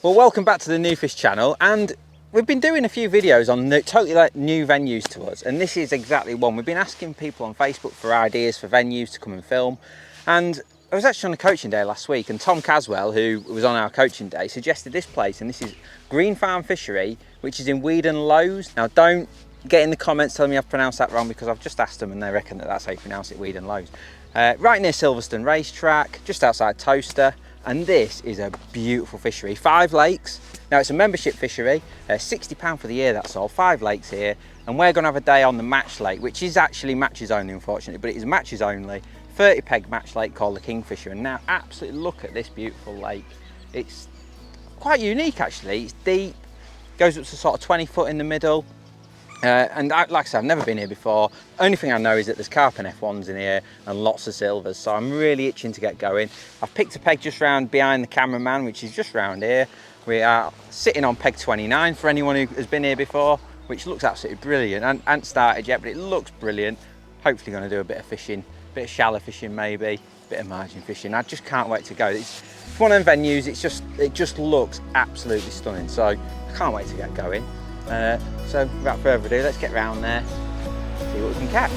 Well, welcome back to the Nufish channel, and we've been doing a few videos on totally new venues to us, and this is exactly one. We've been asking people on Facebook for ideas for venues to come and film, and I was actually on a coaching day last week, and Tom Caswell, who was on our coaching day, suggested this place, and this is Green Farm Fishery, which is in Weedon Lowes. Now, don't get in the comments telling me I've pronounced that wrong, because I've just asked them and they reckon that that's how you pronounce it, Weedon Lowes. Right near Silverstone racetrack, just outside Towcester. And this is a beautiful fishery, 5 lakes. Now it's a membership fishery, £60 for the year, that's all, 5 lakes here. And we're gonna have a day on the match lake, which is actually matches only, unfortunately, but it is matches only, 30 peg match lake called the Kingfisher. And now absolutely look at this beautiful lake. It's quite unique actually, it's deep, goes up to sort of 20 foot in the middle. And like I said, I've never been here before. Only thing I know is that there's carp and F1s in here and lots of silvers, so I'm really itching to get going. I've picked a peg just round behind the cameraman, which is just round here. We are sitting on peg 29 for anyone who has been here before, which looks absolutely brilliant. And hasn't started yet, but it looks brilliant. Hopefully going to do a bit of fishing, a bit of shallow fishing maybe, a bit of margin fishing. I just can't wait to go. It's one of them venues, it just looks absolutely stunning, so I can't wait to get going. So without further ado, let's get round there, see what we can catch.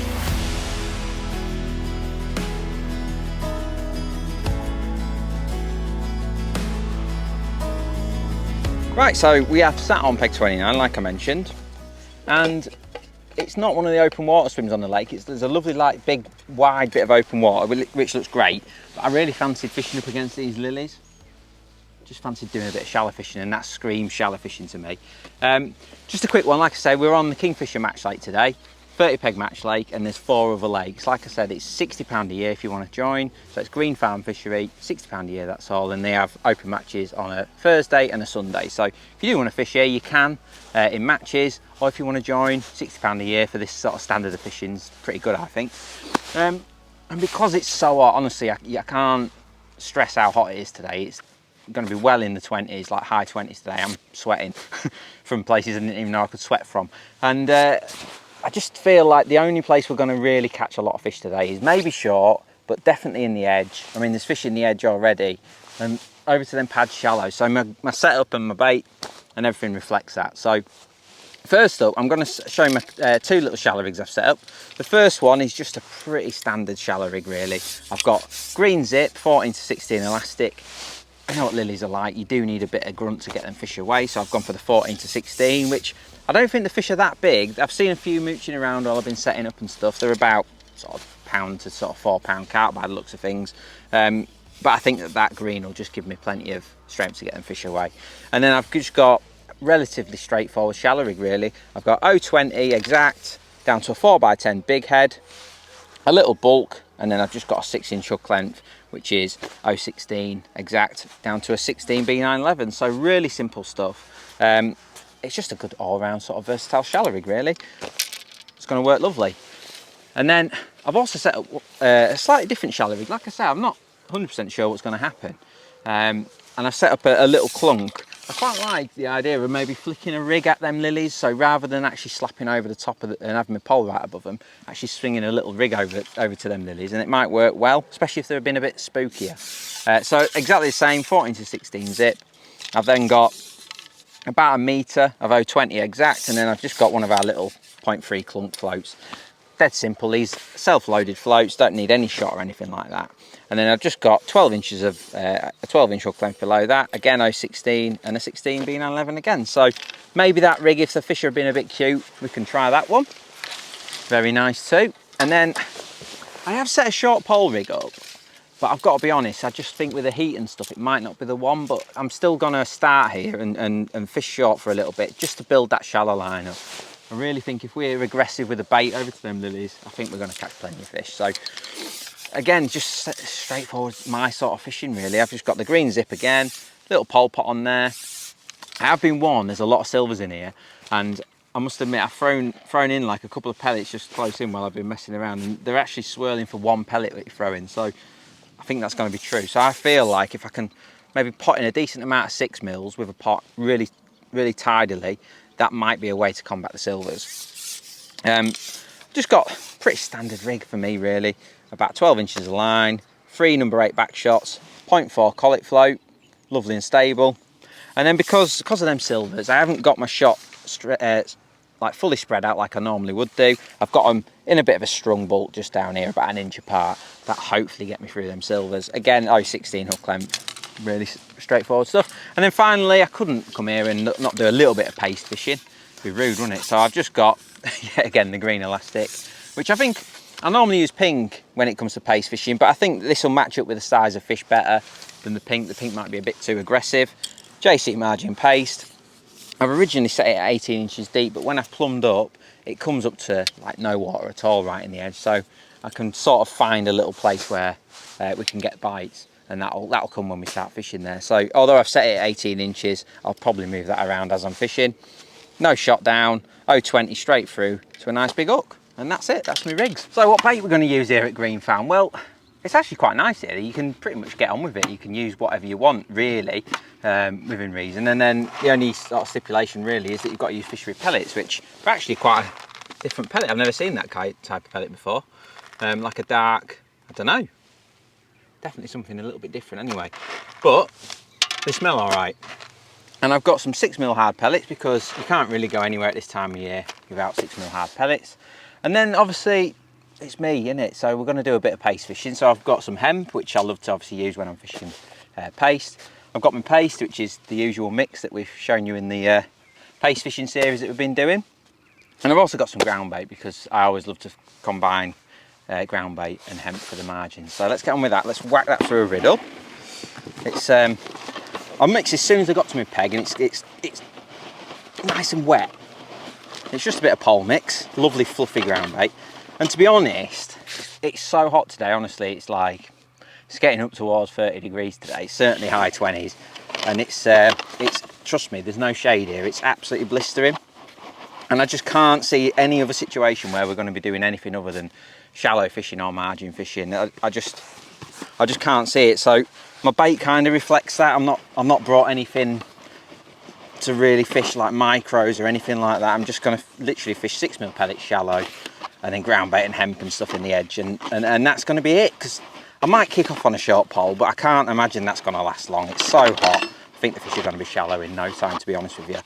Right, so we have sat on peg 29, like I mentioned, and it's not one of the open water swims on the lake. There's a lovely, like, big, wide bit of open water, which looks great, but I really fancied fishing up against these lilies. Just fancied doing a bit of shallow fishing, and that screams shallow fishing to me. Just a quick one, like I say, we're on the Kingfisher match lake today, 30 peg match lake, and there's 4 other lakes. Like I said, it's £60 a year if you want to join. So it's Green Farm Fishery, £60 a year, that's all, and they have open matches on a Thursday and a Sunday. So if you do want to fish here, you can in matches, or if you want to join, £60 a year for this sort of standard of fishing's pretty good, I think. And because it's so hot, honestly, I can't stress how hot it is today. It's going to be well in the 20s, like high 20s today. I'm sweating from places I didn't even know I could sweat from. And I just feel like the only place we're going to really catch a lot of fish today is maybe short, but definitely in the edge. I mean, there's fish in the edge already, and over to them pads shallow. So my setup and my bait and everything reflects that. So first up, I'm going to show you my 2 little shallow rigs I've set up. The first one is just a pretty standard shallow rig, really. I've got green zip, 14 to 16 elastic. You know what lilies are like, you do need a bit of grunt to get them fish away, so I've gone for the 14 to 16, which I don't think the fish are that big. I've seen a few mooching around while I've been setting up and stuff. They're about sort of £1 to sort of £4 carp by the looks of things. But I think that green will just give me plenty of strength to get them fish away. And then I've just got relatively straightforward shallow rig, really. I've got 0.20 exact down to a 4x10 big head, a little bulk, and then I've just got a 6-inch hook length, which is 0.16 exact down to a 16 B911. So really simple stuff. It's just a good all-round sort of versatile shallow rig, really. It's going to work lovely. And then I've also set up a slightly different shallow rig. Like I say, I'm not 100% sure what's going to happen. And I've set up a little clunk. I quite like the idea of maybe flicking a rig at them lilies, so rather than actually slapping over the top of and having my pole right above them, actually swinging a little rig over to them lilies, and it might work well, especially if they've been a bit spookier. So exactly the same, 14 to 16 zip. I've then got about 1 metre of 0.20 exact, and then I've just got one of our little 0.3 clunk floats. Dead simple, these self-loaded floats, don't need any shot or anything like that. And then I've just got 12 inches of a 12-inch hook length below that, again 0.16 and a 16 B911 again. So maybe that rig, if the fish have been a bit cute, we can try that one. Very nice too. And then I have set a short pole rig up, but I've got to be honest, I just think with the heat and stuff, it might not be the one, but I'm still gonna start here and fish short for a little bit, just to build that shallow line up. I really think if we're aggressive with the bait over to them lilies, I think we're going to catch plenty of fish. So again, just straightforward, my sort of fishing, really. I've just got the green zip again, little pole pot on there. I have been warned there's a lot of silvers in here, and I must admit I've thrown in like a couple of pellets just close in while I've been messing around, and they're actually swirling for 1 pellet that you throw in. So I think that's going to be true. So I feel like if I can maybe pot in a decent amount of 6 mils with a pot really tidily, that might be a way to combat the silvers. Just got pretty standard rig for me, really. About 12 inches of line, 3 number 8 back shots, 0.4 collet float, lovely and stable. And then because of them silvers, I haven't got my shot like fully spread out like I normally would do. I've got them in a bit of a strung bulk just down here, about 1 inch apart. That hopefully get me through them silvers. Again, 0.16 hook length, really straightforward stuff. And then finally, I couldn't come here and not do a little bit of paste fishing. It'd be rude, wouldn't it? So I've just got, yet again, the green elastic, which I think I normally use pink when it comes to paste fishing, but I think this will match up with the size of fish better than the pink. The pink might be a bit too aggressive. JC margin paste. I've originally set it at 18 inches deep, but when I've plumbed up, it comes up to like no water at all right in the edge. So I can sort of find a little place where we can get bites, and that'll come when we start fishing there. So although I've set it at 18 inches, I'll probably move that around as I'm fishing. No shot down, 0.20 straight through to a nice big hook. And that's it, that's my rigs. So what bait we're going to use here at Green Farm? Well, it's actually quite nice here. You can pretty much get on with it. You can use whatever you want, really, within reason. And then the only sort of stipulation really is that you've got to use fishery pellets, which are actually quite a different pellet. I've never seen that type of pellet before. Like a dark, I don't know, definitely something a little bit different anyway. But they smell all right. And I've got some 6mm hard pellets because you can't really go anywhere at this time of year without 6mm hard pellets. And then obviously, it's me, isn't it? So we're going to do a bit of paste fishing. So I've got some hemp, which I love to obviously use when I'm fishing paste. I've got my paste, which is the usual mix that we've shown you in the paste fishing series that we've been doing. And I've also got some ground bait because I always love to combine ground bait and hemp for the margins. So let's get on with that. Let's whack that through a riddle. It's I'll mix as soon as I got to my peg, and it's nice and wet. It's just a bit of pole mix, lovely fluffy ground bait. And to be honest, it's so hot today, honestly, it's getting up towards 30 degrees today, certainly high 20s. And it's trust me, there's no shade here, it's absolutely blistering. And I just can't see any other situation where we're going to be doing anything other than shallow fishing or margin fishing. I just can't see it. So my bait kind of reflects that. I'm not brought anything to really fish like micros or anything like that. I'm just going to literally fish 6mm pellets shallow, and then ground bait and hemp and stuff in the edge, and that's going to be it. Because I might kick off on a short pole, but I can't imagine that's going to last long. It's so hot. I think the fish are going to be shallow in no time, to be honest with you.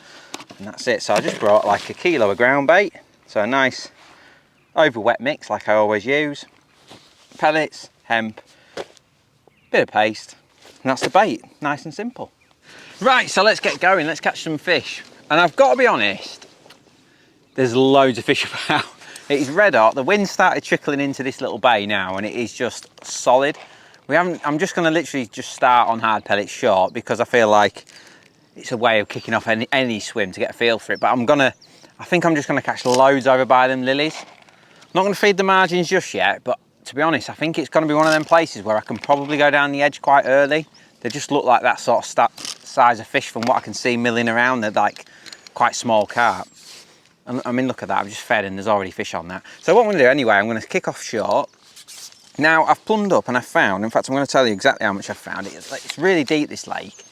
And that's it. So I just brought like 1 kilo of ground bait, so a nice over wet mix like I always use. Pellets, hemp, bit of paste, and that's the bait. Nice and simple. Right, so let's get going. Let's catch some fish. And I've got to be honest, there's loads of fish about. It is red hot. The wind started trickling into this little bay now, and it is just solid. I'm just going to literally just start on hard pellets short because I feel like it's a way of kicking off any swim to get a feel for it. But I think I'm just going to catch loads over by them lilies. I'm not going to feed the margins just yet, but to be honest, I think it's going to be one of them places where I can probably go down the edge quite early. They just look like that sort of size of fish from what I can see milling around. They're like quite small carp. And I mean, look at that, I've just fed and there's already fish on that. So what I'm going to do anyway, I'm going to kick off short. Now I've plumbed up and I found, in fact I'm going to tell you exactly how much I've found. It's really deep, this lake.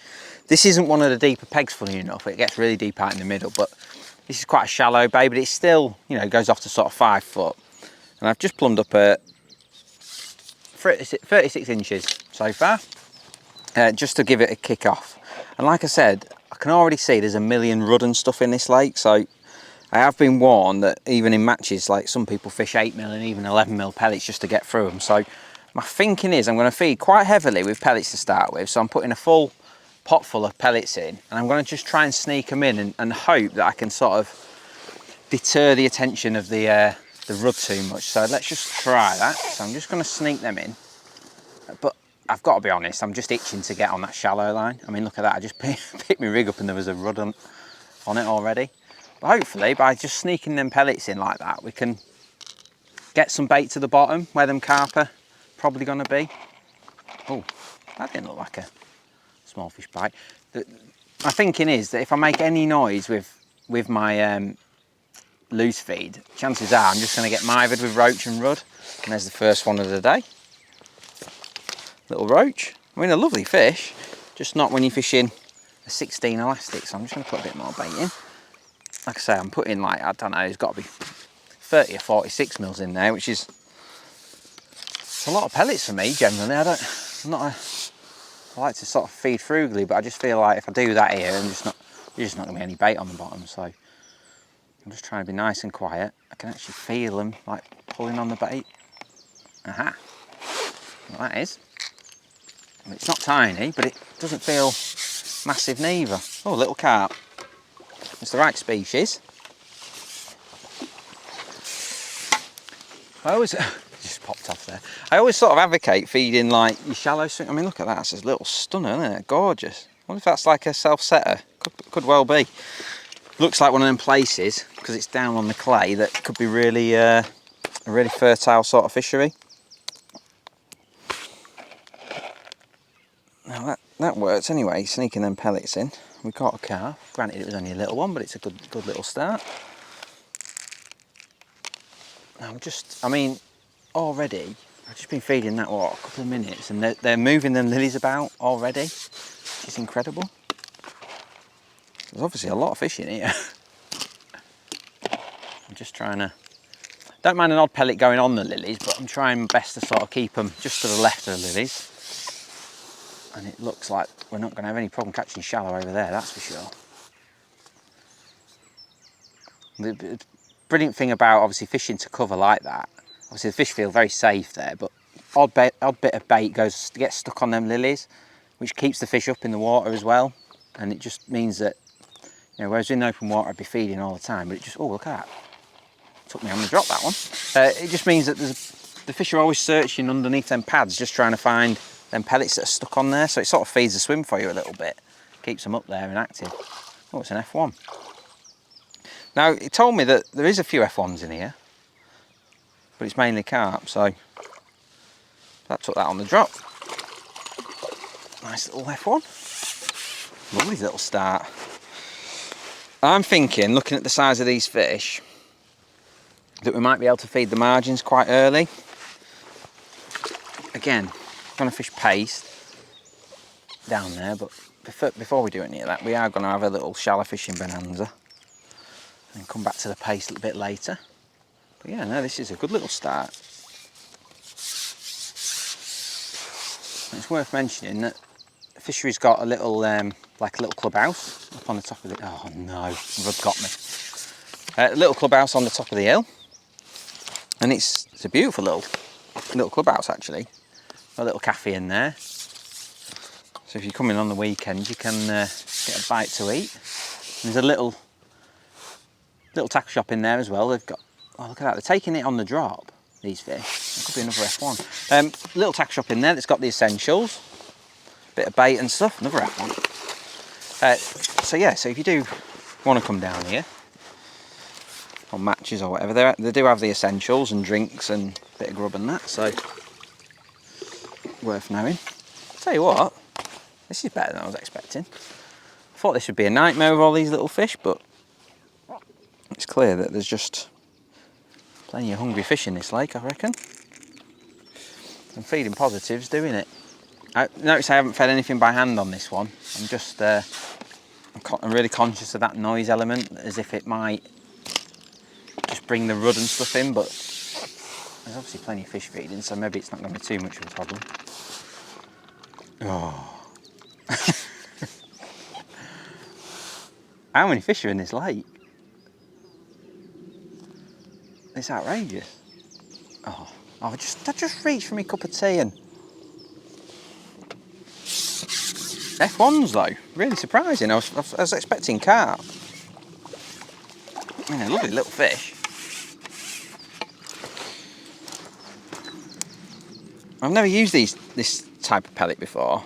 This isn't one of the deeper pegs, funny enough. It gets really deep out in the middle, but this is quite a shallow bay, but it's still, you know, goes off to sort of 5 foot. And I've just plumbed up at 36 inches so far. Just to give it a kick off. And like I said, I can already see there's a million rudd and stuff in this lake, so I have been warned that even in matches, like some people fish 8mm and even 11mm pellets just to get through them. So my thinking is I'm going to feed quite heavily with pellets to start with, so I'm putting a full pot full of pellets in, and I'm going to just try and sneak them in and hope that I can sort of deter the attention of the rudd too much. So let's just try that. So I'm just going to sneak them in, but I've got to be honest, I'm just itching to get on that shallow line. I mean, look at that, I just picked my rig up and there was a rudd on it already. But hopefully, by just sneaking them pellets in like that, we can get some bait to the bottom where them carp are probably going to be. Oh, that didn't look like a small fish bite. My thinking is that if I make any noise with my loose feed, chances are I'm just going to get mithered with roach and rudd. And there's the first one of the day. Little roach. I mean, a lovely fish, just not when you're fishing a 16 elastic. So I'm just going to put a bit more bait in. Like I say, I'm putting like, I don't know, there's got to be 30 or 46 mils in there, which is a lot of pellets for me generally. I'm not I like to sort of feed frugally, but I just feel like if I do that here, there's just not going to be any bait on the bottom. So I'm just trying to be nice and quiet. I can actually feel them like pulling on the bait. Aha! Well, that is. It's not tiny, but it doesn't feel massive neither. Oh, little carp. It's the right species. I always just popped off there. I always sort of advocate feeding like your shallow swim. I mean, look at that. It's a little stunner, isn't it? Gorgeous. I wonder if that's like a self-setter. Could well be. Looks like one of them places, because it's down on the clay, that could be really a really fertile sort of fishery. Now that works anyway, sneaking them pellets in. We caught a carp. Granted it was only a little one, but it's a good little start. I mean, already, I've just been feeding that, what, a couple of minutes, and they're moving them lilies about already, which is incredible. There's obviously a lot of fish in here. I'm just trying to, don't mind an odd pellet going on the lilies, but I'm trying my best to sort of keep them just to the left of the lilies. And it looks like we're not going to have any problem catching shallow over there, that's for sure. The brilliant thing about obviously fishing to cover like that, obviously the fish feel very safe there, but odd bit of bait gets stuck on them lilies, which keeps the fish up in the water as well. And it just means that, you know, whereas in open water I'd be feeding all the time, but it just, oh, look at that. Took me on to drop that one. It just means that the fish are always searching underneath them pads, just trying to find them pellets that are stuck on there, so it sort of feeds the swim for you a little bit, keeps them up there and active. Oh, it's an F1. Now, it told me that there is a few F1s in here, but it's mainly carp, so that took that on the drop. Nice little F1. Lovely little start. I'm thinking, looking at the size of these fish, that we might be able to feed the margins quite early. Again, I'm going to fish paste down there, but before we do any of that, we are going to have a little shallow fishing bonanza and come back to the paste a little bit later. But yeah, no, this is a good little start. It's worth mentioning that the fishery's got a little, like a little clubhouse up on the top of the, oh no, rub got me. A little clubhouse on the top of the hill. And it's a beautiful little clubhouse actually. A little cafe in there. So if you come in on the weekend, you can get a bite to eat. And there's a little tackle shop in there as well. They've got, oh look at that, they're taking it on the drop, these fish. It could be another F1. Little tackle shop in there that's got the essentials. Bit of bait and stuff, another F1. So yeah, so if you do want to come down here, on matches or whatever, they do have the essentials and drinks and a bit of grub and that, so worth knowing. Tell you what, this is better than I was expecting. I thought this would be a nightmare with all these little fish, but it's clear that there's just plenty of hungry fish in this lake, I reckon. And feeding positives doing it. I notice I haven't fed anything by hand on this one. I'm just, I'm really conscious of that noise element, as if it might just bring the rud and stuff in, but there's obviously plenty of fish feeding, so maybe it's not going to be too much of a problem. Oh. How many fish are in this lake? It's outrageous. Oh, I just reached for my cup of tea and F1s though, really surprising. I was expecting carp. I mean, a lovely little fish. I've never used this type of pellet before.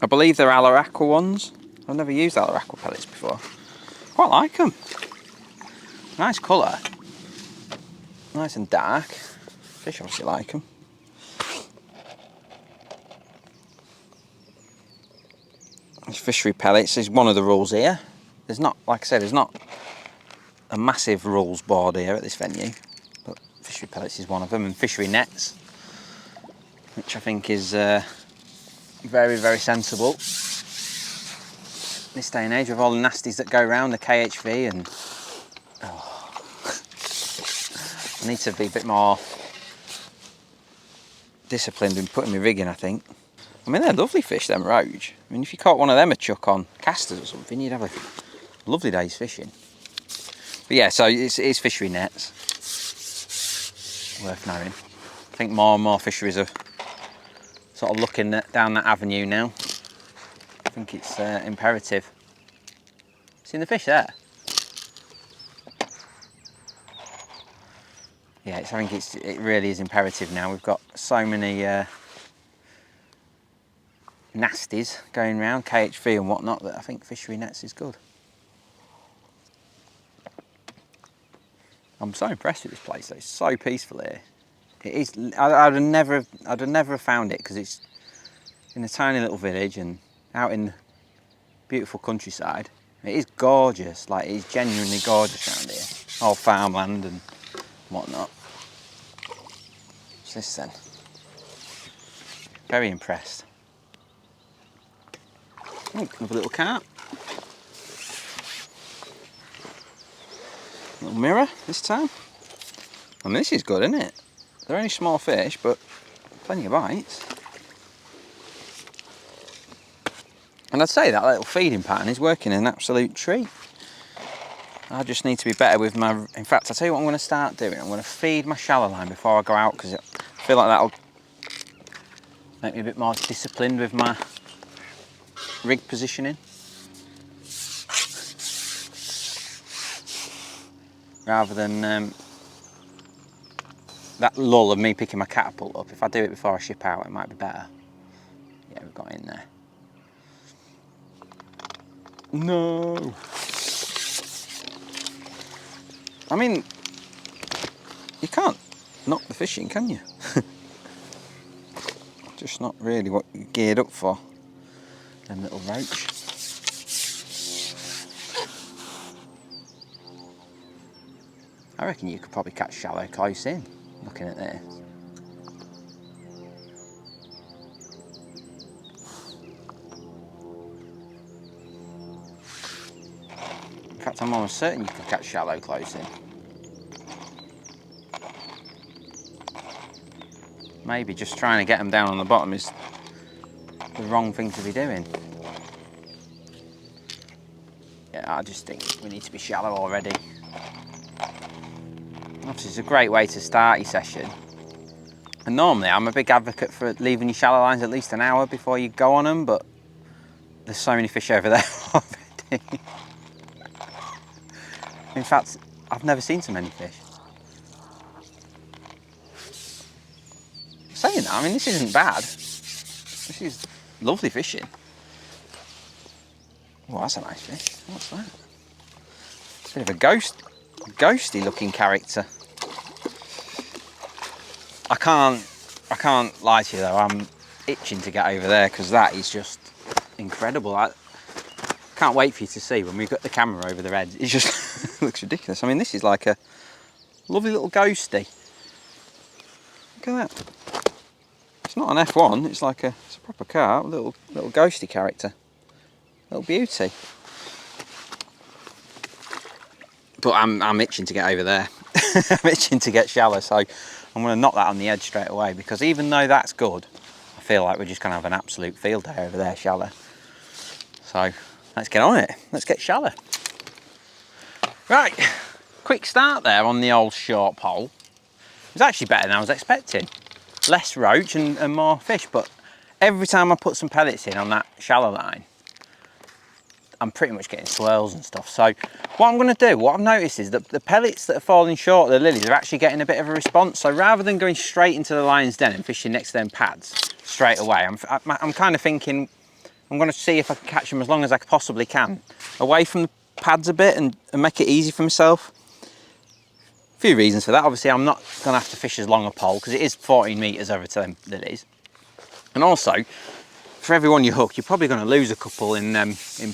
I believe they're Aqua ones. I've never used Aqua pellets before. Quite like them. Nice colour. Nice and dark. Fish obviously like them. These fishery pellets is one of the rules here. There's not, like I said, there's not a massive rules board here at this venue, but fishery pellets is one of them, and fishery nets, which I think is very, very sensible. This day and age with all the nasties that go around, the KHV, and I need to be a bit more disciplined in putting my rig in, I think. I mean, they're lovely fish, them roach. I mean, if you caught one of them a chuck on casters or something, you'd have a lovely day's fishing. But yeah, so it's fishery nets. Worth knowing. I think more and more fisheries are sort of looking down that avenue now. I think it's imperative. Seen the fish there? Yeah, I think it really is imperative now. We've got so many nasties going around, KHV and whatnot, that I think fishery nets is good. I'm so impressed with this place though. It's so peaceful here. It is. I'd have never found it because it's in a tiny little village and out in the beautiful countryside. It is gorgeous. Like, it is genuinely gorgeous around here. All farmland and whatnot. What's this then? Very impressed. Oh, another little carp. Little mirror this time. I mean, this is good, isn't it? They're only small fish, but plenty of bites. And I'd say that little feeding pattern is working an absolute treat. I just need to be better with my... In fact, I'll tell you what I'm going to start doing. I'm going to feed my shallow line before I go out, because I feel like that'll make me a bit more disciplined with my rig positioning. Rather than that lull of me picking my catapult up. If I do it before I ship out, it might be better. Yeah, we've got in there. No. I mean, you can't knock the fishing, can you? Just not really what you're geared up for. Them little roach. I reckon you could probably catch shallow close in, looking at this. In fact, I'm almost certain you could catch shallow close in. Maybe just trying to get them down on the bottom is the wrong thing to be doing. Yeah, I just think we need to be shallow already. Obviously, it's a great way to start your session. And normally, I'm a big advocate for leaving your shallow lines at least an hour before you go on them, but there's so many fish over there already. In fact, I've never seen so many fish. Saying that, I mean, this isn't bad. This is lovely fishing. Oh, that's a nice fish. What's that? It's a bit of a ghosty looking character. I can't lie to you though, I'm itching to get over there because that is just incredible. I can't wait for you to see when we've got the camera over their heads. It just looks ridiculous. I mean, this is like a lovely little ghosty. Look at that. It's not an F1, it's like it's a proper carp, little ghosty character. Little beauty. But I'm itching to get over there. I'm itching to get shallow, so I'm going to knock that on the edge straight away, because even though that's good, I feel like we're just going to have an absolute field day over there shallow. So let's get on it. Let's get shallow. Right, quick start there on the old short pole. It was actually better than I was expecting. Less roach and more fish, but every time I put some pellets in on that shallow line, I'm pretty much getting swirls and stuff. So what I'm going to do, what I've noticed is that the pellets that are falling short of the lilies are actually getting a bit of a response. So rather than going straight into the lion's den and fishing next to them pads straight away, I'm kind of thinking I'm going to see if I can catch them as long as I possibly can, away from the pads a bit and make it easy for myself. A few reasons for that. Obviously, I'm not going to have to fish as long a pole because it is 14 metres over to them lilies. And also, for every one you hook, you're probably going to lose a couple in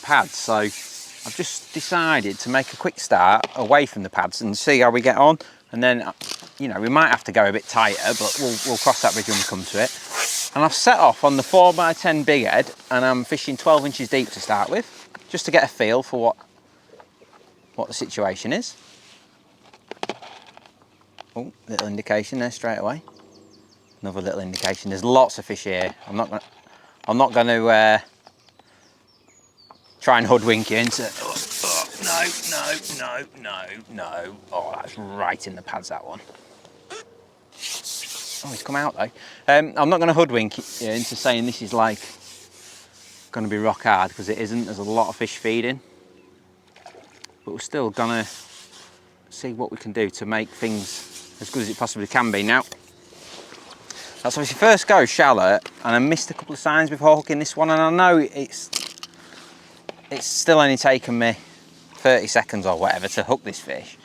pads. So I've just decided to make a quick start away from the pads and see how we get on. And then, you know, we might have to go a bit tighter, but we'll cross that bridge when we come to it. And I've set off on the 4x10 big head, and I'm fishing 12 inches deep to start with, just to get a feel for what the situation is. Oh, little indication there straight away. Another little indication. There's lots of fish here. I'm not I'm not going to try and hoodwink you into, no. Oh, that's right in the pads, that one. Oh, he's come out though. I'm not going to hoodwink you into saying this is like going to be rock hard, because it isn't. There's a lot of fish feeding, but we're still going to see what we can do to make things as good as it possibly can be. Now, that's obviously first go shallow, and I missed a couple of signs before hooking this one, and I know it's still only taken me 30 seconds or whatever to hook this fish,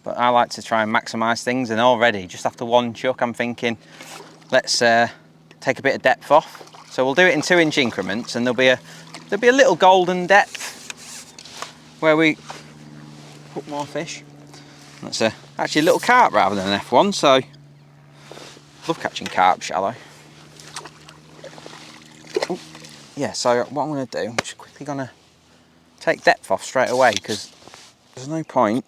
but I like to try and maximise things, and already just after one chuck I'm thinking, let's take a bit of depth off. So we'll do it in 2-inch increments, and there'll be a little golden depth where we hook more fish. That's actually a little carp rather than an F1, so love catching carp shallow. Ooh, yeah, so what I'm going to do, I'm just quickly going to take depth off straight away, because there's no point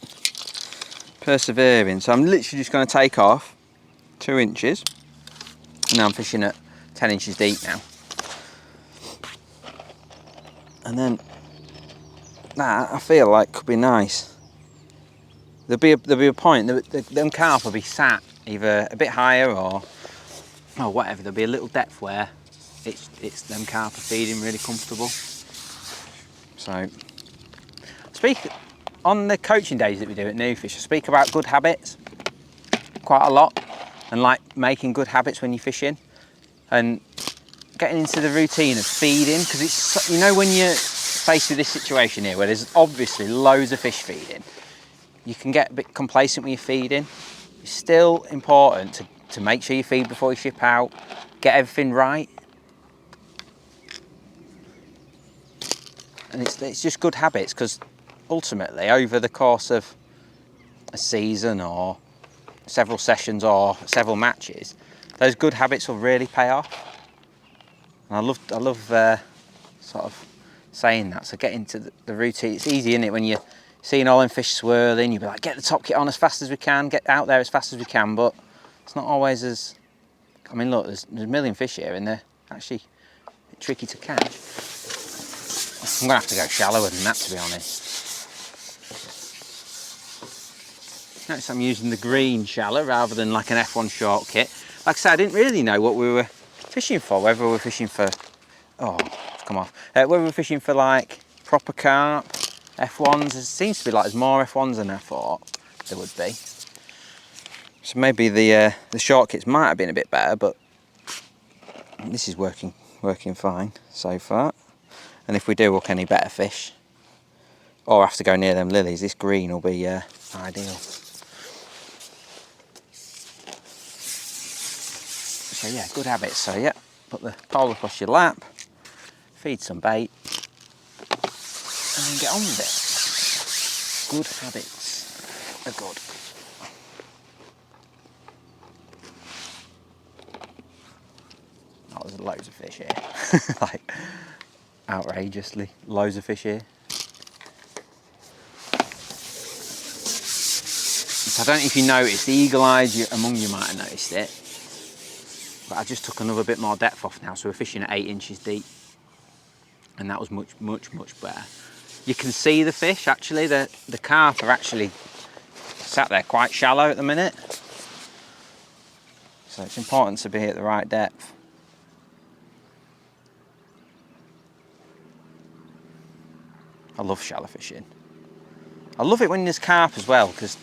persevering. So I'm literally just going to take off 2 inches, and now I'm fishing at 10 inches deep now. And then that I feel like could be nice. There'll be a point, them carp will be sat either a bit higher or whatever. There'll be a little depth where it's them carp are feeding really comfortable. So on the coaching days that we do at Nufish, I speak about good habits quite a lot, and like making good habits when you're fishing and getting into the routine of feeding, because it's, you know, when you're faced with this situation here where there's obviously loads of fish feeding, you can get a bit complacent when you're feeding. It's still important to make sure you feed before you ship out, get everything right. And it's just good habits, because ultimately over the course of a season or several sessions or several matches, those good habits will really pay off. And I love sort of saying that. So get into the routine. It's easy, isn't it, when you're seeing all them fish swirling, you'll be like, get the top kit on as fast as we can, get out there as fast as we can, but it's not always as, I mean, look, there's a million fish here and they're actually tricky to catch. I'm gonna have to go shallower than that, to be honest. Notice I'm using the green shallow rather than like an F1 short kit. Like I said, I didn't really know what we were fishing for, whether we were fishing for, oh, it's come off, whether we were fishing for like proper carp, F1s. It seems to be like there's more F1s than I thought there would be. So maybe the short kits might have been a bit better, but this is working fine so far. And if we do hook any better fish, or have to go near them lilies, this green will be ideal. So yeah, good habits. So yeah, put the pole across your lap, feed some bait, and then get on with it. Good habits are good. Oh, there's loads of fish here. Like, outrageously, loads of fish here. So I don't know if you noticed, the eagle-eyed among you might have noticed it, but I just took another bit more depth off now, so we're fishing at 8 inches deep, and that was much better. You can see the fish actually, the carp are actually sat there quite shallow at the minute, so it's important to be at the right depth. I love shallow fishing. I love it when there's carp as well, because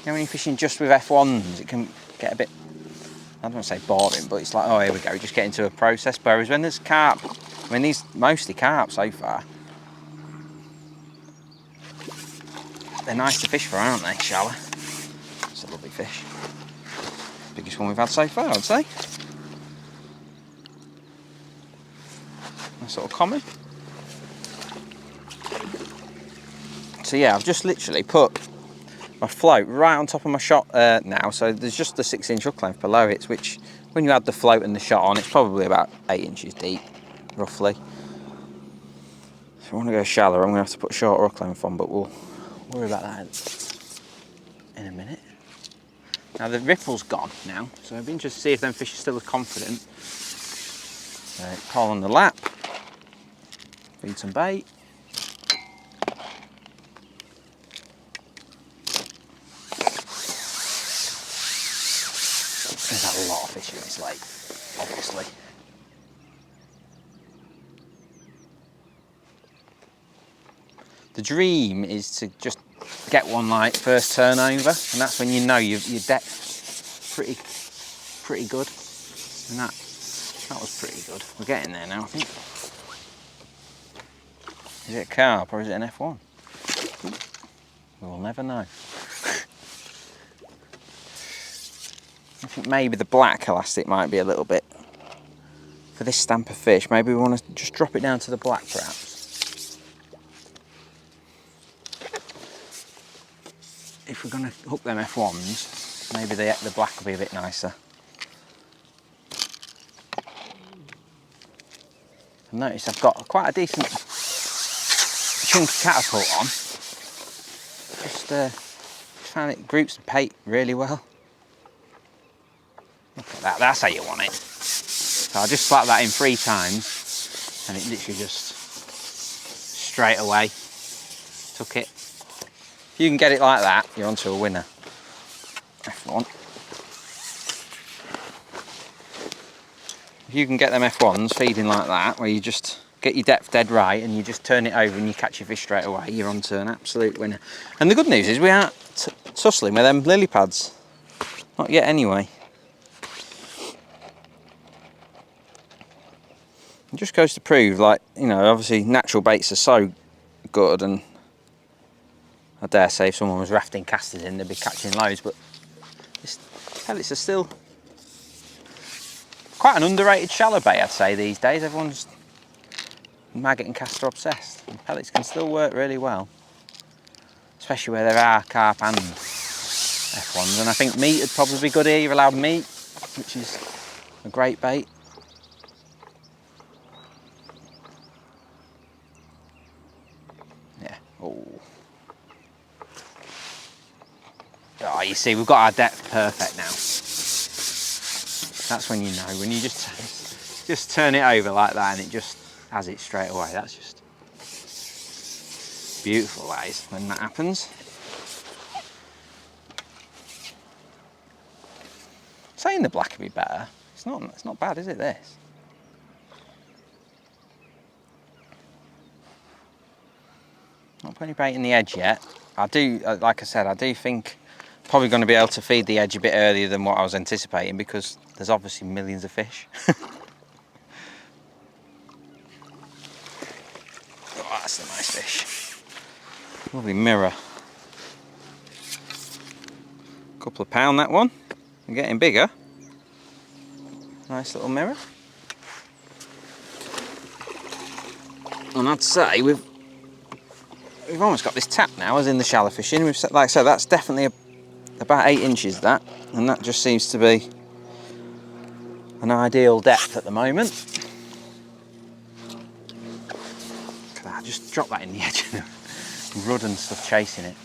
you know, when you're fishing just with F1s, it can get a bit, I don't want to say boring, but it's like, oh, here we go, just get into a process. Whereas when there's carp, I mean, these mostly carp so far, they're nice to fish for, aren't they, shallow? It's a lovely fish. Biggest one we've had so far, I'd say. Nice little common. So yeah, I've just literally put my float right on top of my shot now, so there's just the 6-inch hook length below it, which when you add the float and the shot on, it's probably about 8 inches deep, roughly. If I want to go shallower, I'm going to have to put a shorter hook length on, but we'll worry about that in a minute. Now the ripple's gone now, so I'd be interested to see if them fish are still as confident. Pole on the lap, feed some bait. There's a lot of fish in this lake, obviously. The dream is to just get one like first turnover, and that's when you know your depth's pretty good. And that was pretty good. We're getting there now, I think. Is it a carp or is it an F1? We'll never know. I think maybe the black elastic might be a little bit, for this stamp of fish, maybe we want to just drop it down to the black perhaps. If we're going to hook them F1s, maybe the black will be a bit nicer. I've noticed I've got quite a decent chunky catapult on. Just found it groups the bait really well. Look at that, that's how you want it. So I just slapped that in 3 times and it literally just straight away took it. If you can get it like that, you're onto a winner. F1. If you can get them F1s feeding like that, where you just get your depth dead right and you just turn it over and you catch your fish straight away, you're onto an absolute winner. And the good news is we aren't tussling with them lily pads. Not yet anyway. It just goes to prove, like, you know, obviously natural baits are so good, and I dare say if someone was rafting casters in, they'd be catching loads, but pellets are still quite an underrated shallow bait, I'd say, these days. Everyone's maggot and caster obsessed. And pellets can still work really well, especially where there are carp and F1s. And I think meat would probably be good here. You're allowed meat, which is a great bait. Yeah. Oh, you see, we've got our depth perfect now. That's when you know, when you just turn it over like that and it just has it straight away. That's just beautiful, that is, when that happens. Saying the black would be better, it's not bad, is it, this? Not put any bait in the edge yet. I do, like I said, I do think probably going to be able to feed the edge a bit earlier than what I was anticipating, because there's obviously millions of fish. Oh, that's a nice fish. Lovely mirror. Couple of pound that one. I'm getting bigger. Nice little mirror. And I'd say we've almost got this tap now, as in the shallow fishing. We've, like I said, that's definitely about 8 inches, that, and that just seems to be an ideal depth at the moment. Look at that, just drop that in the edge of the rud and stuff chasing it.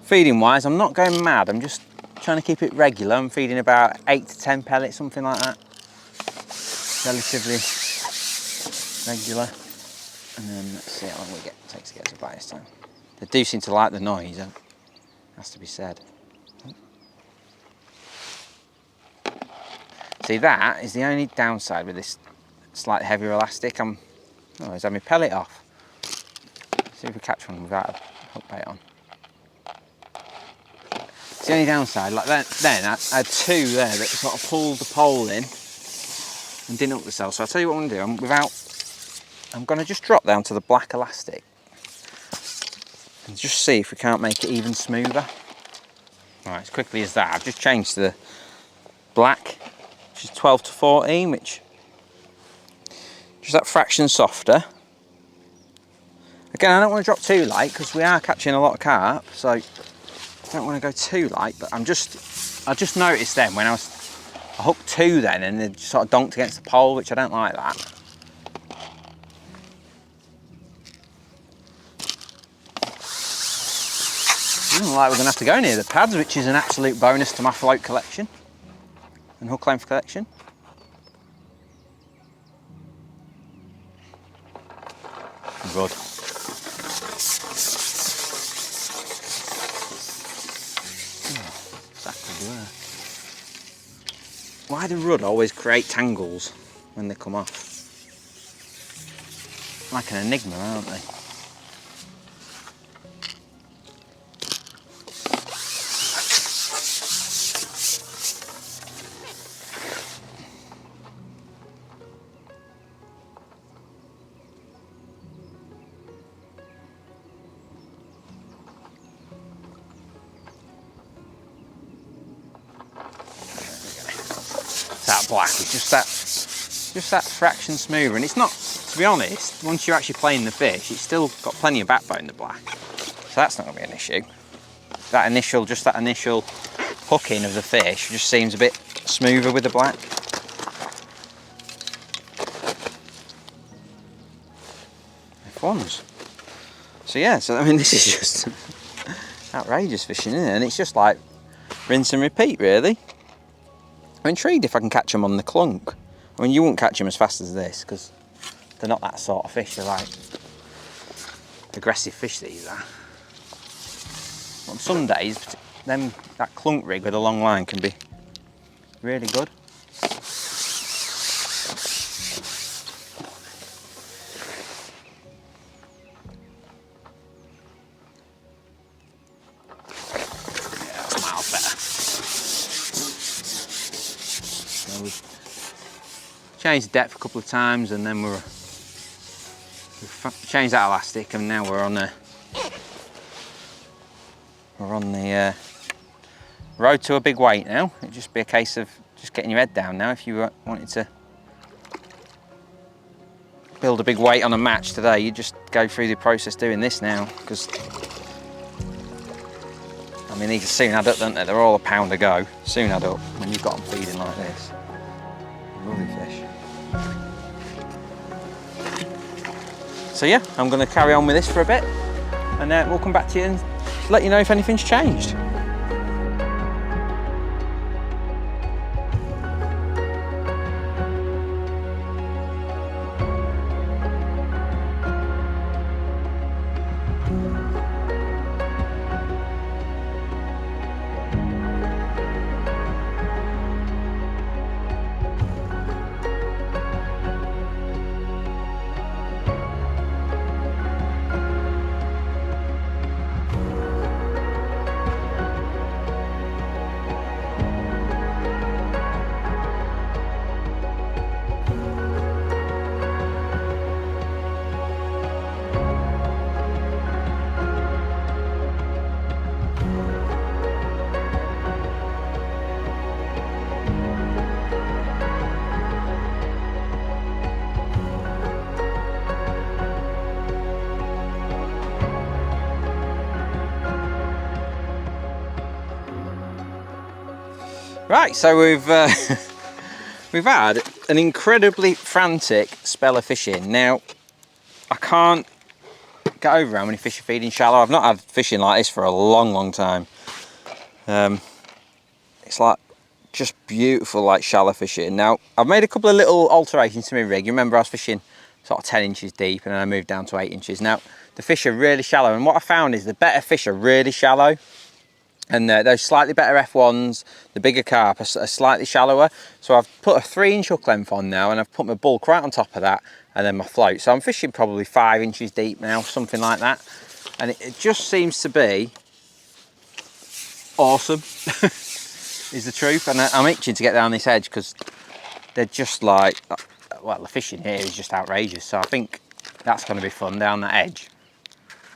Feeding wise, I'm not going mad, I'm just trying to keep it regular. I'm feeding about 8 to 10 pellets, something like that. Relatively regular. And then let's see how long it takes to get to a bite this time. They do seem to like the noise, has to be said. See, that is the only downside with this slightly heavier elastic. Is having my pellet off. See if we catch one without a hook bait on. It's the only downside. Like then I had 2 there that sort of pulled the pole in and didn't hook themselves. So I'll tell you what I'm going to do. I'm going to just drop down to the black elastic and just see if we can't make it even smoother. Right, as quickly as that, I've just changed to the black, which is 12 to 14, which just that fraction softer. Again, I don't want to drop too light because we are catching a lot of carp, so I don't want to go too light. But I just noticed then when I hooked 2 then, and they just sort of donked against the pole, which I don't like that. Doesn't look like we're going to have to go near the pads, which is an absolute bonus to my float collection and hook length collection. rudd. Why do rudd always create tangles when they come off? Like an enigma, aren't they? That black is just that fraction smoother, and it's not, to be honest, once you're actually playing the fish, it's still got plenty of backbone, the black, so that's not going to be an issue. That initial hooking of the fish just seems a bit smoother with the black. F1s. So yeah, so I mean, this is just outrageous fishing, isn't it? And it's just like rinse and repeat, really. I'm intrigued if I can catch them on the clunk. I mean, you won't catch them as fast as this because they're not that sort of fish. They're like aggressive fish, these are. But on some days, that clunk rig with a long line can be really good. Yeah, that's miles better. We've changed the depth a couple of times, and then we've changed that elastic, and now we're on the road to a big weight now. It'd just be a case of just getting your head down now. If you wanted to build a big weight on a match today, you just go through the process doing this now, because I mean, these are soon add up, don't they? They're all a pound a go, soon add up when you've got them feeding like this. Lovely fish. So yeah, I'm going to carry on with this for a bit, and we'll come back to you and let you know if anything's changed. Right, so we've had an incredibly frantic spell of fishing. Now, I can't get over how many fish are feeding shallow. I've not had fishing like this for a long time. It's like just beautiful, like shallow fishing. Now, I've made a couple of little alterations to my rig. You remember I was fishing sort of 10 inches deep, and then I moved down to 8 inches. Now, the fish are really shallow, and what I found is the better fish are really shallow. And those slightly better F1s, the bigger carp, are slightly shallower. So I've put a 3-inch hook length on now, and I've put my bulk right on top of that, and then my float. So I'm fishing probably 5 inches deep now, something like that. And it just seems to be awesome, is the truth. And I'm itching to get down this edge because they're just like, well, the fishing here is just outrageous. So I think that's going to be fun down that edge.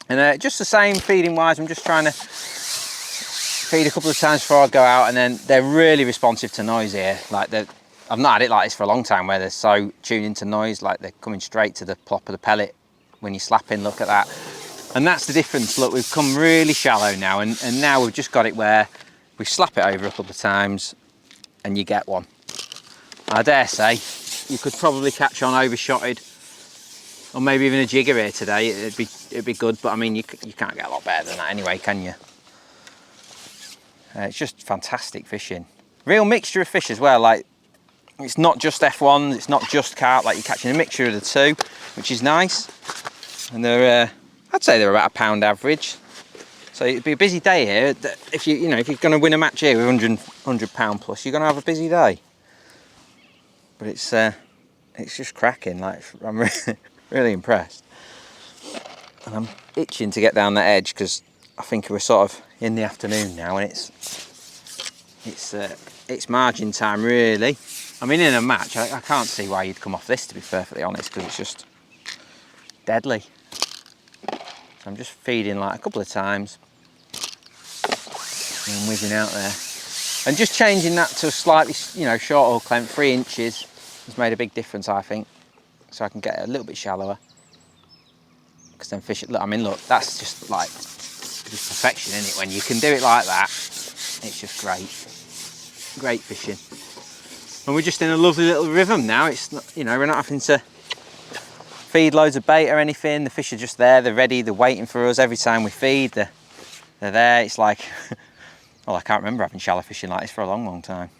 And just the same feeding wise, I'm just trying to feed a couple of times before I go out, and then they're really responsive to noise here. Like, I've not had it like this for a long time, where they're so tuned into noise, like they're coming straight to the plop of the pellet when you're slapping. Look at that. And that's the difference. Look, we've come really shallow now, and now we've just got it where we slap it over a couple of times and you get one. I dare say you could probably catch on overshotted, or maybe even a jigger here today. It'd be good, but I mean, you can't get a lot better than that anyway, can you? It's just fantastic fishing. Real mixture of fish as well. Like, it's not just F1s, it's not just carp. Like, you're catching a mixture of the two, which is nice. and they're I'd say they're about £1 average. So it'd be a busy day here. If you know if you're going to win a match here with £100 plus, you're going to have a busy day. But it's just cracking. Like, I'm really, really impressed, and I'm itching to get down that edge because I think we're sort of in the afternoon now, and it's margin time really. I mean, in a match, I can't see why you'd come off this, to be perfectly honest, because it's just deadly. So I'm just feeding like a couple of times and whizzing out there, and just changing that to a slightly, you know, short hook length, 3 inches, has made a big difference, I think. So I can get it a little bit shallower, because then fish it. Look, I mean, look, that's just like just perfection, isn't it? When you can do it like that, it's just great fishing. And we're just in a lovely little rhythm now. It's not, you know, we're not having to feed loads of bait or anything. The fish are just there, they're ready, they're waiting for us. Every time we feed, they're there. It's like, well, I can't remember having shallow fishing like this for a long time.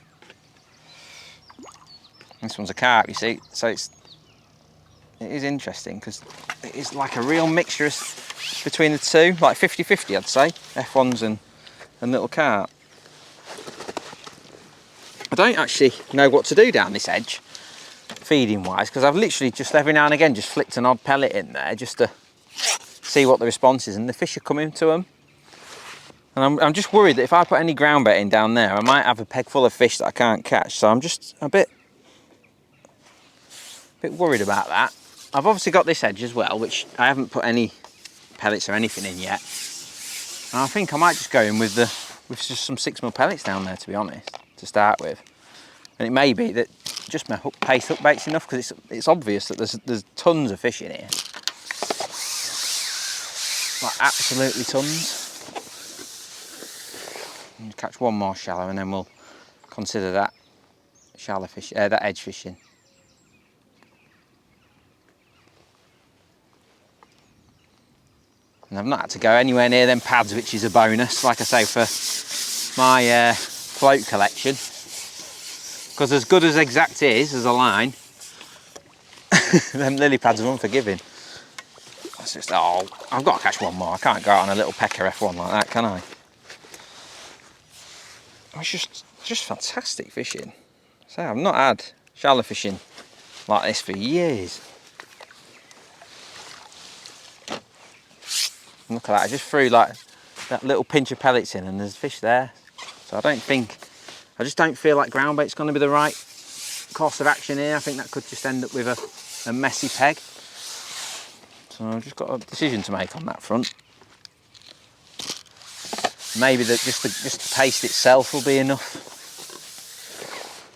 This one's a carp, you see, so it is interesting because it is like a real mixture between the two, like 50-50 I'd say, F1s and little carp. I don't actually know what to do down this edge, feeding wise, because I've literally just every now and again just flicked an odd pellet in there just to see what the response is, and the fish are coming to them. And I'm just worried that if I put any ground bait in down there, I might have a peg full of fish that I can't catch. So I'm just a bit worried about that. I've obviously got this edge as well, which I haven't put any pellets or anything in yet. And I think I might just go in with just some 6mm pellets down there, to be honest, to start with. And it may be that just my paste hook bait's enough, because it's obvious that there's tons of fish in here, like absolutely tons. And catch one more shallow, and then we'll consider that shallow fish, that edge fishing. And I've not had to go anywhere near them pads, which is a bonus, like I say, for my float collection. Because as good as Exact is as a line, them lily pads are unforgiving. That's just, oh, I've got to catch one more. I can't go out on a little pecker F1 like that, can I? It's just fantastic fishing. So I've not had shallow fishing like this for years. Look at that, I just threw like that little pinch of pellets in and there's fish there. So I just don't feel like ground bait's going to be the right course of action here. I think that could just end up with a messy peg. So I've just got a decision to make on that front. Maybe that just the paste itself will be enough,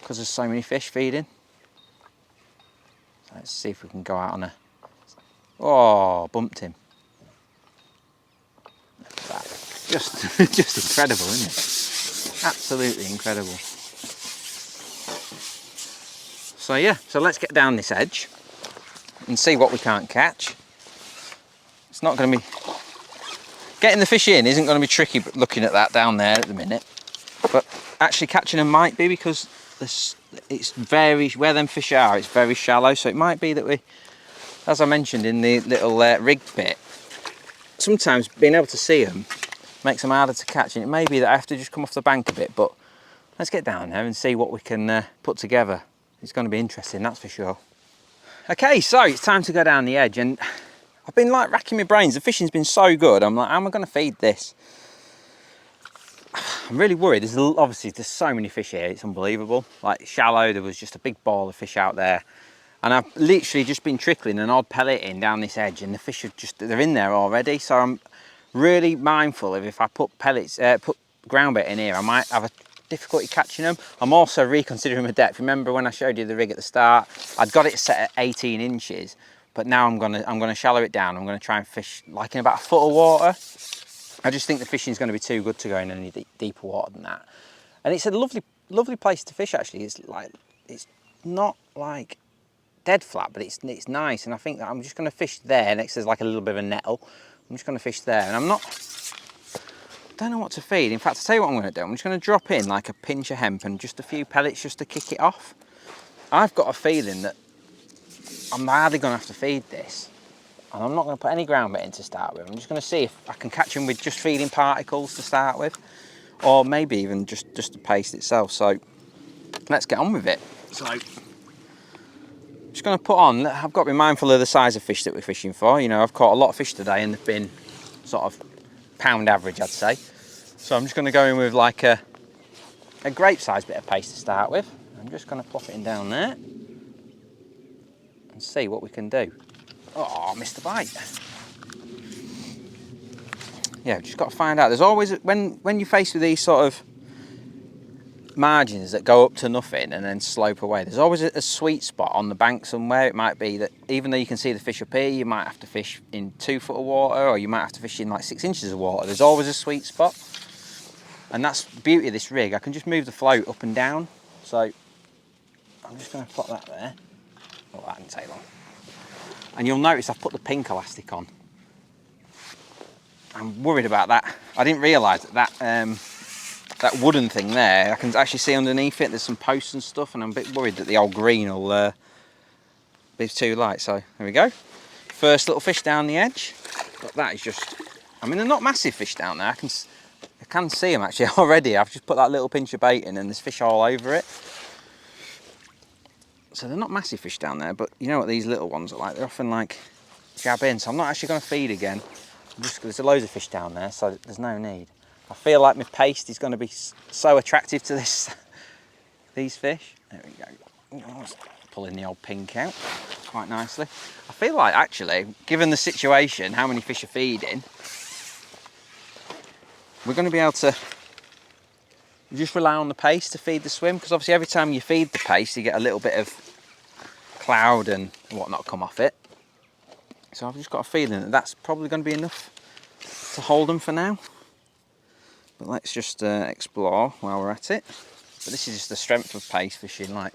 because there's so many fish feeding. So let's see if we can go out on a... Oh, bumped him. That. Just incredible, isn't it? Absolutely incredible. So yeah, so let's get down this edge and see what we can't catch. It's not going to be... Getting the fish in isn't going to be tricky, but looking at that down there at the minute. But actually catching them might be, because where them fish are, it's very shallow. So it might be that we, as I mentioned in the little rigged bit, sometimes being able to see them makes them harder to catch. And it may be that I have to just come off the bank a bit, but let's get down there and see what we can put together. It's going to be interesting, that's for sure. Okay, so it's time to go down the edge, and I've been like racking my brains. The fishing's been so good. I'm like, how am I going to feed this? I'm really worried. Obviously there's so many fish here. It's unbelievable. Like shallow, there was just a big ball of fish out there, and I've literally just been trickling an odd pellet in down this edge, and the fish they're in there already. So I'm really mindful of if I put put ground bait in here, I might have a difficulty catching them. I'm also reconsidering my depth. Remember when I showed you the rig at the start? I'd got it set at 18 inches. But now I'm gonna shallow it down. I'm gonna try and fish like in about 1 foot of water. I just think the fishing is going to be too good to go in any deeper water than that. And it's a lovely place to fish actually. It's not like dead flat, but it's nice. And I think that I'm just going to fish there next to like a little bit of a nettle. I'm just going to fish there, and I don't know what to feed. In fact, I'll tell you what I'm going to do. I'm just going to drop in like a pinch of hemp and just a few pellets just to kick it off. I've got a feeling that I'm hardly going to have to feed this. And I'm not going to put any ground bait in to start with. I'm just going to see if I can catch them with just feeding particles to start with, or maybe even just the paste itself. So let's get on with it. So just going to put on, I've got to be mindful of the size of fish that we're fishing for. You know, I've caught a lot of fish today and they've been sort of pound average, I'd say. So I'm just going to go in with like a grape sized bit of paste to start with. I'm just going to plop it in down there and see what we can do. Oh, I missed the bite. Yeah, just got to find out. There's always, when you're faced with these sort of margins that go up to nothing and then slope away, there's always a sweet spot on the bank somewhere. It might be that even though you can see the fish up here, you might have to fish in 2 foot of water, or you might have to fish in like 6 inches of water. There's always a sweet spot. And that's the beauty of this rig. I can just move the float up and down. So I'm just going to put that there. Oh, that didn't take long. And you'll notice I've put the pink elastic on. I'm worried about that. I didn't realise that wooden thing there, I can actually see underneath it, there's some posts and stuff, and I'm a bit worried that the old green will be too light. So there we go. First little fish down the edge. But that is just, I mean, they're not massive fish down there. I can see them actually already. I've just put that little pinch of bait in and there's fish all over it. So they're not massive fish down there, but you know what these little ones are like? They're often like jab in. So I'm not actually going to feed again. There's loads of fish down there, so there's no need. I feel like my paste is going to be so attractive to these fish. There we go. Let's pulling the old pink out quite nicely. I feel like actually, given the situation, how many fish are feeding, we're going to be able to just rely on the paste to feed the swim, because obviously every time you feed the paste, you get a little bit of cloud and whatnot come off it. So I've just got a feeling that that's probably going to be enough to hold them for now. But let's just explore while we're at it. But this is just the strength of paste fishing. Like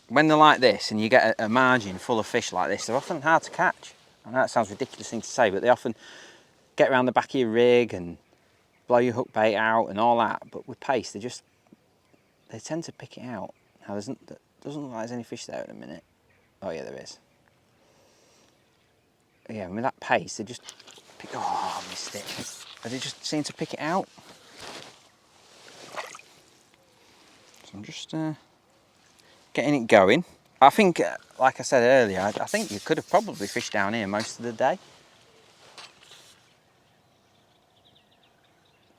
when they're like this and you get a margin full of fish like this, they're often hard to catch. I know that sounds a ridiculous thing to say, but they often get around the back of your rig and blow your hook bait out and all that. But with paste, they tend to pick it out. Now doesn't look like there's any fish there at the minute. Oh yeah, there is. Yeah, with that paste, they just pick. Oh, I missed it. They just seem to pick it out. So I'm just getting it going. I think, like I said earlier, I think you could have probably fished down here most of the day.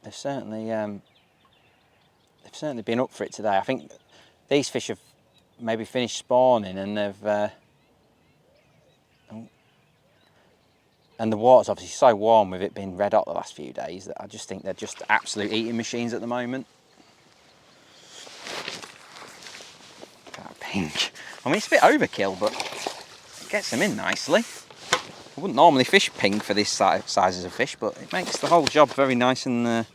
They've certainly been up for it today. I think these fish have maybe finished spawning and they've and the water's obviously so warm with it being red hot the last few days that I just think they're just absolute eating machines at the moment. That pink. I mean, it's a bit overkill, but it gets them in nicely. I wouldn't normally fish pink for this sizes of fish, but it makes the whole job very nice and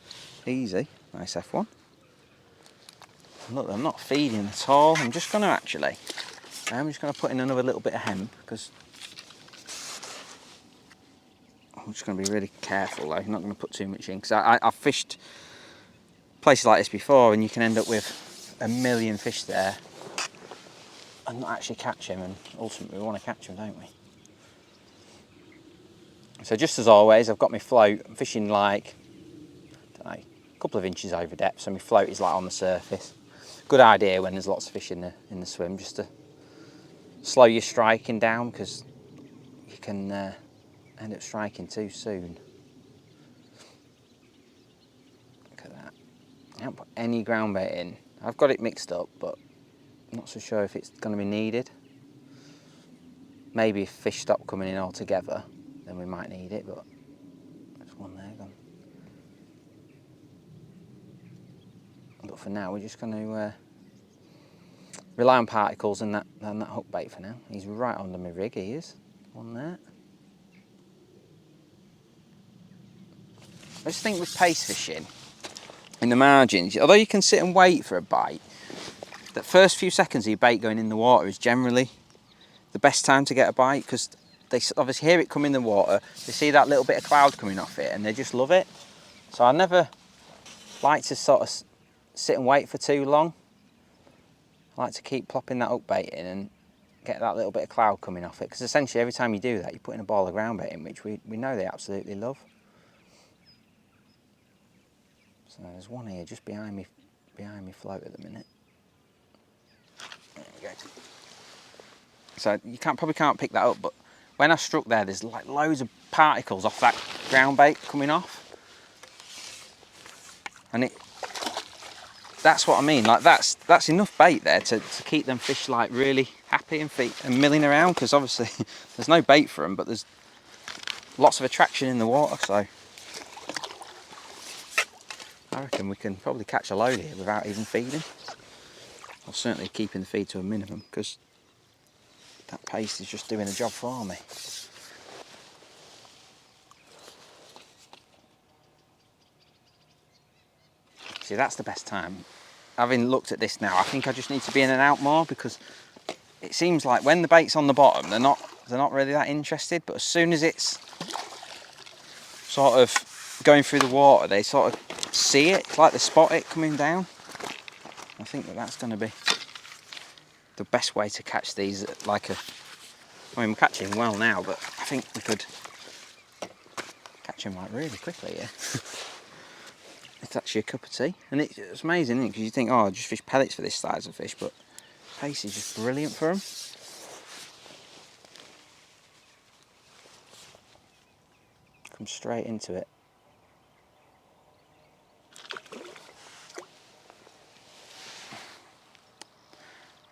easy. Nice F1. Look, I'm not feeding at all. I'm just going to put in another little bit of hemp, because I'm just going to be really careful though. I'm not going to put too much in, because I've fished places like this before and you can end up with a million fish there and not actually catch them, and ultimately we want to catch them, don't we? So just as always, I've got my float. I'm fishing like, I don't know, a couple of inches over depth, so my float is like on the surface. Good idea when there's lots of fish in the swim, just to slow your striking down, because you can end up striking too soon. Look at that. I haven't put any ground bait in. I've got it mixed up, but I'm not so sure if it's going to be needed. Maybe if fish stop coming in altogether, then we might need it, but there's one there gone. But for now, we're just going to rely on particles and that hook bait for now. He's right under my rig, he is. One there. I just think with paste fishing, in the margins, although you can sit and wait for a bite, that first few seconds of your bait going in the water is generally the best time to get a bite, because they obviously hear it come in the water, they see that little bit of cloud coming off it and they just love it. So I never like to sort of sit and wait for too long. I like to keep plopping that hook bait in and get that little bit of cloud coming off it, because essentially every time you do that, you're putting a ball of ground bait in, which we know they absolutely love. So there's one here just behind me float at the minute. There we go. So you probably can't pick that up, but when I struck there, there's like loads of particles off that ground bait coming off, and that's what I mean. Like that's enough bait there to keep them fish like really happy and milling around, because obviously there's no bait for them, but there's lots of attraction in the water. So I reckon we can probably catch a load here without even feeding. Or certainly keeping the feed to a minimum, because that paste is just doing the job for me. See, that's the best time. Having looked at this now, I think I just need to be in and out more, because it seems like when the bait's on the bottom, they're not really that interested, but as soon as it's sort of going through the water, they sort of see it. It's like they spot it coming down. I think that's going to be the best way to catch these. I mean, we're catching well now, but I think we could catch them like really quickly here. It's actually a cup of tea, and it's amazing, isn't it? Because you think, oh, I'll just fish pellets for this size of fish, but pace is just brilliant for them. Come straight into it.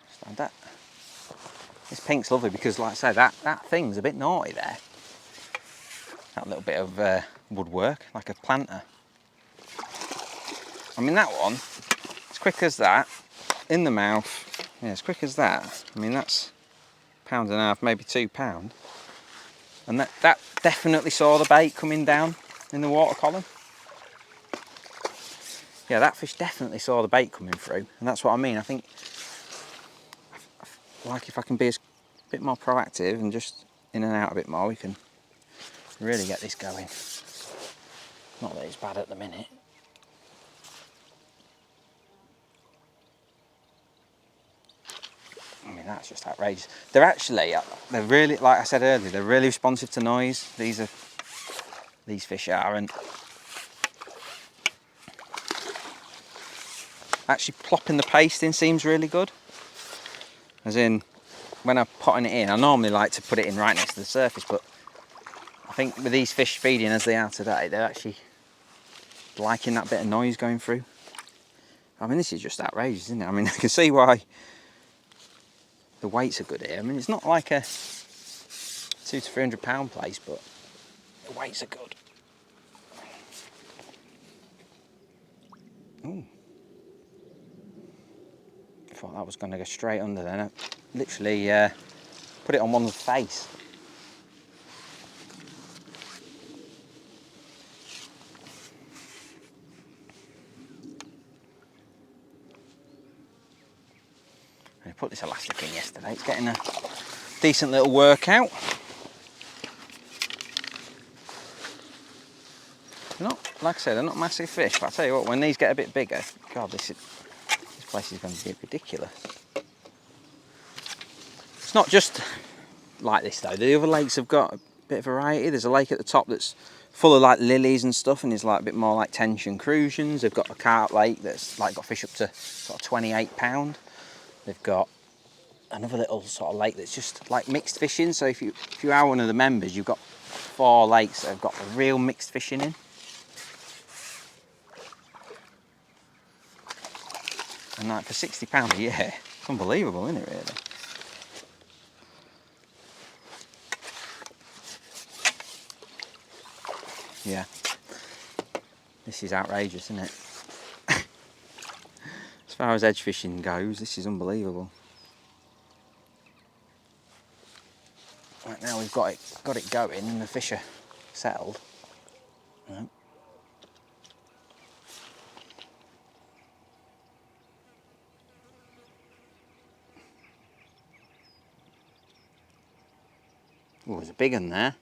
Just like that. This pink's lovely because, like I say, that thing's a bit naughty there. That little bit of woodwork, like a planter. I mean, that one, as quick as that, in the mouth, yeah, as quick as that. I mean, that's £1.5, maybe £2. And that definitely saw the bait coming down in the water column. Yeah, that fish definitely saw the bait coming through, and that's what I mean. I think, like, if I can be a bit more proactive and just in and out a bit more, we can really get this going. Not that it's bad at the minute. I mean, that's just outrageous. They're really, like I said earlier, they're really responsive to noise. These fish are, and actually plopping the paste in seems really good. As in, when I'm potting it in, I normally like to put it in right next to the surface, but I think with these fish feeding as they are today, they're actually liking that bit of noise going through. I mean, this is just outrageous, isn't it? I mean, I can see why the weights are good here. I mean, it's not like a £200 to £300 place, but the weights are good. Ooh. I thought that was going to go straight under then. I literally put it on one's face. I put this elastic in yesterday. It's getting a decent little workout. They're not, like I said, they're not massive fish, but I tell you what, when these get a bit bigger, God, this place is going to be ridiculous. It's not just like this though. The other lakes have got a bit of variety. There's a lake at the top that's full of like lilies and stuff, and is like a bit more like tension crucians. They've got a carp lake that's like got fish up to sort of £28. They've got another little sort of lake that's just like mixed fishing. So if you are one of the members, you've got 4 lakes that have got real mixed fishing in. And like for £60 a year, it's unbelievable, isn't it, really? Yeah. This is outrageous, isn't it? As far as edge fishing goes, this is unbelievable. Right now we've got it going and the fish are settled. No. Oh, there's a big one there.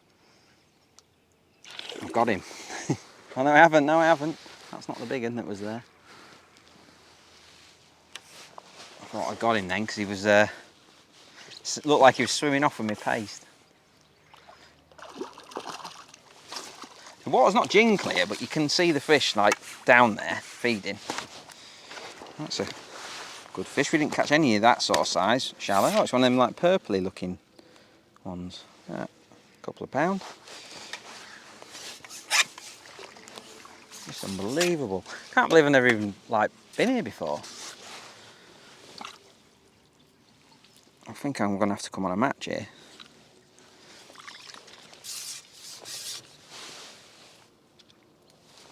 I've got him. Oh, no, I haven't. No, I haven't. That's not the big one that was there. I thought I got him then because he was looked like he was swimming off with my paste. The water's not gin clear, but you can see the fish like down there feeding. That's a good fish. We didn't catch any of that sort of size shallow. Oh, it's one of them like purpley looking ones. Yeah, a couple of pound. It's unbelievable. Can't believe I've never even like been here before. I think I'm gonna have to come on a match here.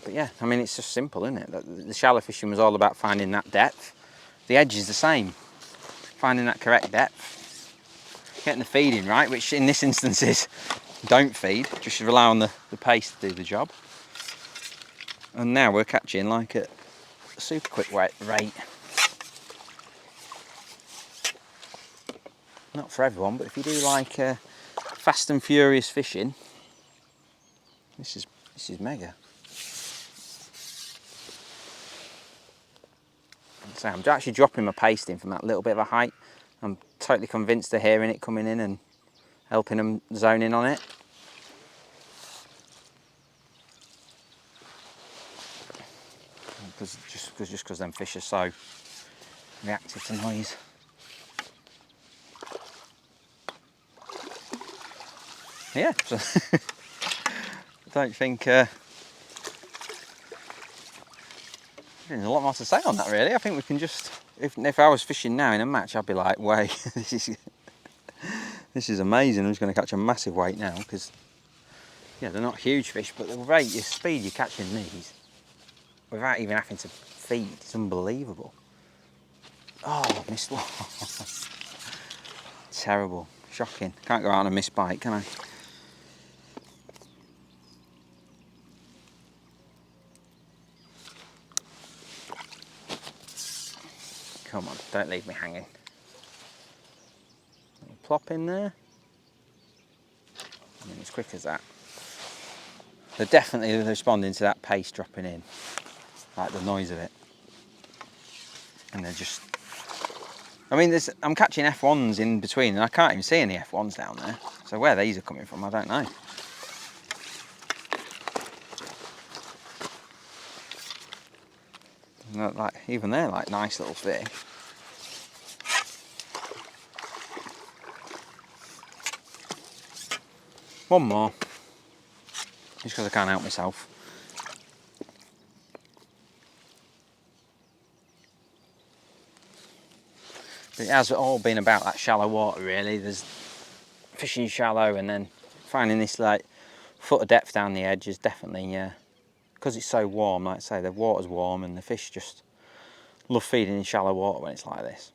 But yeah, I mean, it's just simple, isn't it? The shallow fishing was all about finding that depth. The edge is the same. Finding that correct depth. Getting the feeding right, which in this instance is don't feed, just rely on the paste to do the job. And now we're catching like at a super quick rate. Not for everyone, but if you do like fast and furious fishing, this is mega. So I'm actually dropping my paste in from that little bit of a height. I'm totally convinced they're hearing it coming in and helping them zone in on it. Just because them fish are so reactive to noise. Yeah, so I don't think there's a lot more to say on that really. I think we can just, if I was fishing now in a match, I'd be like, wait, this is amazing. I'm just going to catch a massive weight now because, yeah, they're not huge fish, but the rate, the speed you're catching these without even having to feed, it's unbelievable. Oh, I missed one. Terrible, shocking. Can't go out on a missed bite, can I? Come on, don't leave me hanging. Plop in there. I mean, as quick as that. They're definitely responding to that paste dropping in. Like the noise of it. And they're just... I mean, I'm catching F1s in between and I can't even see any F1s down there. So where these are coming from, I don't know. Like, even they're like nice little fish. One more, just because I can't help myself. But it has all been about that shallow water really. There's fishing shallow and then finding this like foot of depth down the edge is definitely, because it's so warm, like I say, the water's warm and the fish just love feeding in shallow water when it's like this.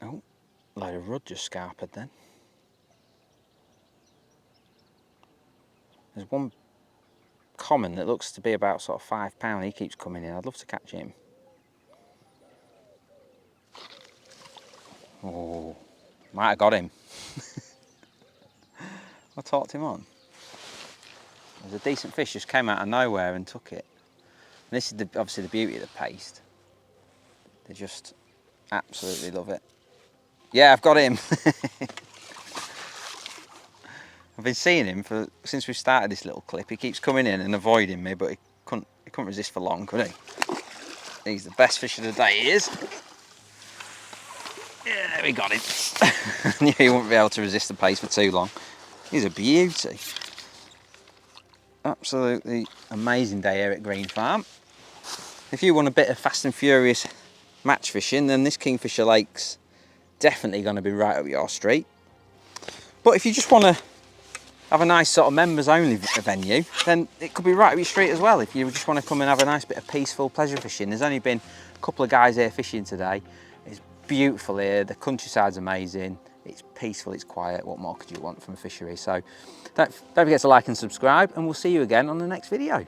Oh, load of rudd just scarpered then. There's one common that looks to be about sort of £5. He keeps coming in. I'd love to catch him. Oh, might have got him. I talked him on. There's a decent fish just came out of nowhere and took it. And this is obviously the beauty of the paste. They just absolutely love it. Yeah, I've got him. I've been seeing him since we started this little clip. He keeps coming in and avoiding me, but he couldn't resist for long, could he? He's the best fish of the day, he is. Yeah, we got him. I knew he wouldn't be able to resist the pace for too long. He's a beauty. Absolutely amazing day here at Green Farm. If you want a bit of fast and furious match fishing, then this Kingfisher Lake's definitely going to be right up your street. But if you just want to have a nice sort of members only venue, then it could be right up your street as well. If you just want to come and have a nice bit of peaceful pleasure fishing. There's only been a couple of guys here fishing today. It's beautiful here, the countryside's amazing, it's peaceful, it's quiet. What more could you want from a fishery? So don't forget to like and subscribe, and we'll see you again on the next video.